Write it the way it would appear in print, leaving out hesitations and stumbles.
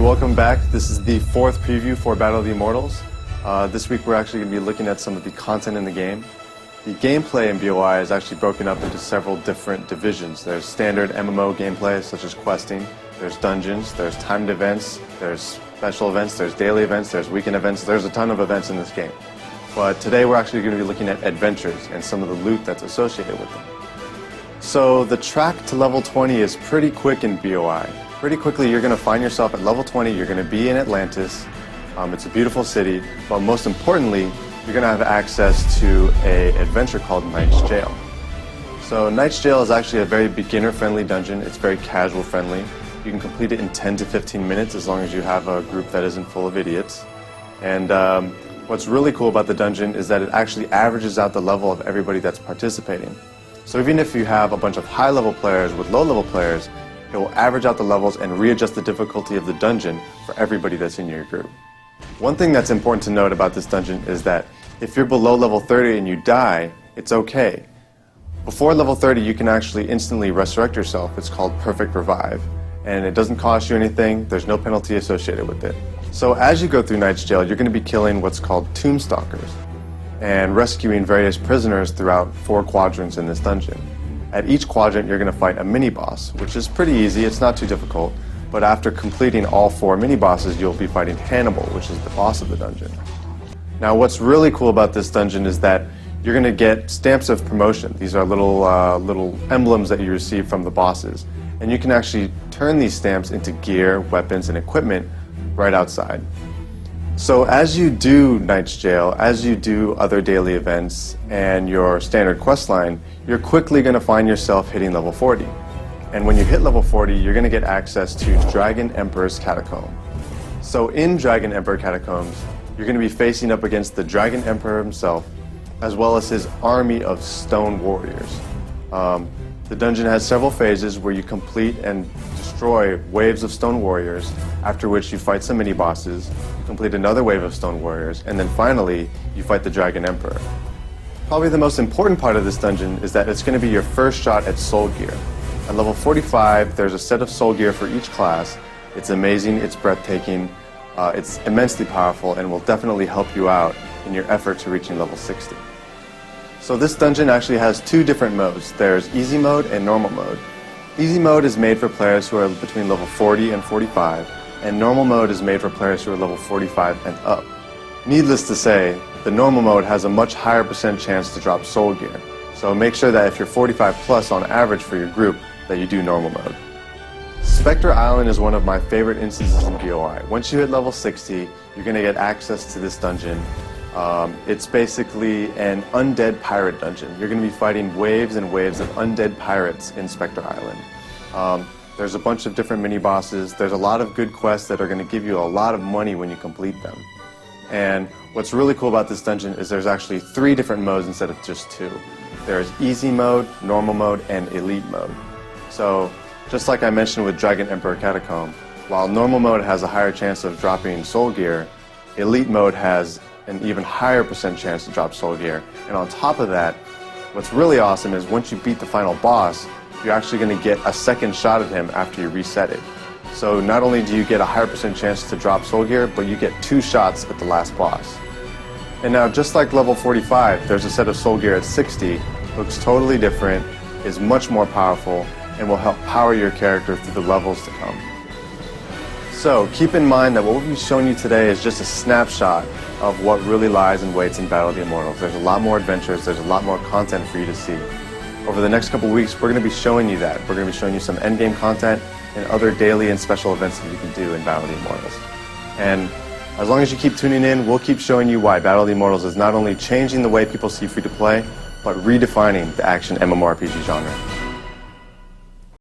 welcome back. This is the fourth preview for Battle of the Immortals. This week we're actually going to be looking at some of the content in the game. The gameplay in BOI is actually broken up into several different divisions. There's standard MMO gameplay such as questing, there's dungeons, there's timed events, there's special events, there's daily events, there's weekend events, there's a ton of events in this game. But today we're actually going to be looking at adventures and some of the loot that's associated with them. So the track to level 20 is pretty quick in BOI. Pretty quickly you're going to find yourself at level 20, you're going to be in Atlantis. It's a beautiful city, but most importantly, you're going to have access to an adventure called Knight's Jail. So Knight's Jail is actually a very beginner-friendly dungeon. It's very casual-friendly. You can complete it in 10 to 15 minutes as long as you have a group that isn't full of idiots. And what's really cool about the dungeon is that it actually averages out the level of everybody that's participating. So even if you have a bunch of high-level players with low-level players, it will average out the levels and readjust the difficulty of the dungeon for everybody that's in your group. One thing that's important to note about this dungeon is that if you're below level 30 and you die, it's okay. Before level 30, you can actually instantly resurrect yourself. It's called Perfect Revive. And it doesn't cost you anything. There's no penalty associated with it. So as you go through Knight's Jail, you're going to be killing what's called Tomb Stalkers and rescuing various prisoners throughout 4 quadrants in this dungeon. At each quadrant, you're going to fight a mini-boss, which is pretty easy. It's not too difficult. But after completing all 4 mini-bosses, you'll be fighting Hannibal, which is the boss of the dungeon. Now, what's really cool about this dungeon is that you're going to get stamps of promotion. These are little emblems that you receive from the bosses. And you can actually turn these stamps into gear, weapons, and equipment right outside. So as you do Knight's Jail, as you do other daily events and your standard quest line, you're quickly going to find yourself hitting level 40. And when you hit level 40, you're going to get access to Dragon Emperor's Catacomb. So in Dragon Emperor Catacombs, you're going to be facing up against the Dragon Emperor himself, as well as his army of stone warriors. The dungeon has several phases where you complete and destroy waves of stone warriors, after which you fight some mini-bosses, you complete another wave of stone warriors, and then finally, you fight the Dragon Emperor. Probably the most important part of this dungeon is that it's going to be your first shot at soul gear. At level 45, there's a set of soul gear for each class. It's amazing, it's breathtaking, it's immensely powerful, and will definitely help you out in your effort to reaching level 60. So this dungeon actually has 2 different modes. There's easy mode and normal mode. Easy mode is made for players who are between level 40 and 45, and normal mode is made for players who are level 45 and up. Needless to say, the normal mode has a much higher % chance to drop soul gear. So make sure that if you're 45 plus on average for your group, that you do normal mode. Specter Island is one of my favorite instances in BOI. Once you hit level 60, you're going to get access to this dungeon. It's basically an undead pirate dungeon. You're going to be fighting waves and waves of undead pirates in Specter Island. There's a bunch of different mini-bosses. There's a lot of good quests that are going to give you a lot of money when you complete them. And what's really cool about this dungeon is there's actually 3 different modes instead of just 2. There's easy mode, normal mode, and elite mode. So, just like I mentioned with Dragon Emperor Catacomb, while normal mode has a higher chance of dropping soul gear, elite mode has an even higher % chance to drop soul gear. And on top of that, what's really awesome is once you beat the final boss, you're actually going to get a second shot at him after you reset it. So not only do you get a higher % chance to drop soul gear, but you get 2 shots at the last boss. And now, just like level 45, there's a set of soul gear at 60, looks totally different, is much more powerful, and will help power your character through the levels to come. So keep in mind that what we've shown you today is just a snapshot of what really lies and waits in Battle of the Immortals. There's a lot more adventures, there's a lot more content for you to see. Over the next couple weeks, we're going to be showing you that. We're going to be showing you some endgame content and other daily and special events that you can do in Battle of the Immortals. And as long as you keep tuning in, we'll keep showing you why Battle of the Immortals is not only changing the way people see free-to-play, but redefining the action MMORPG genre.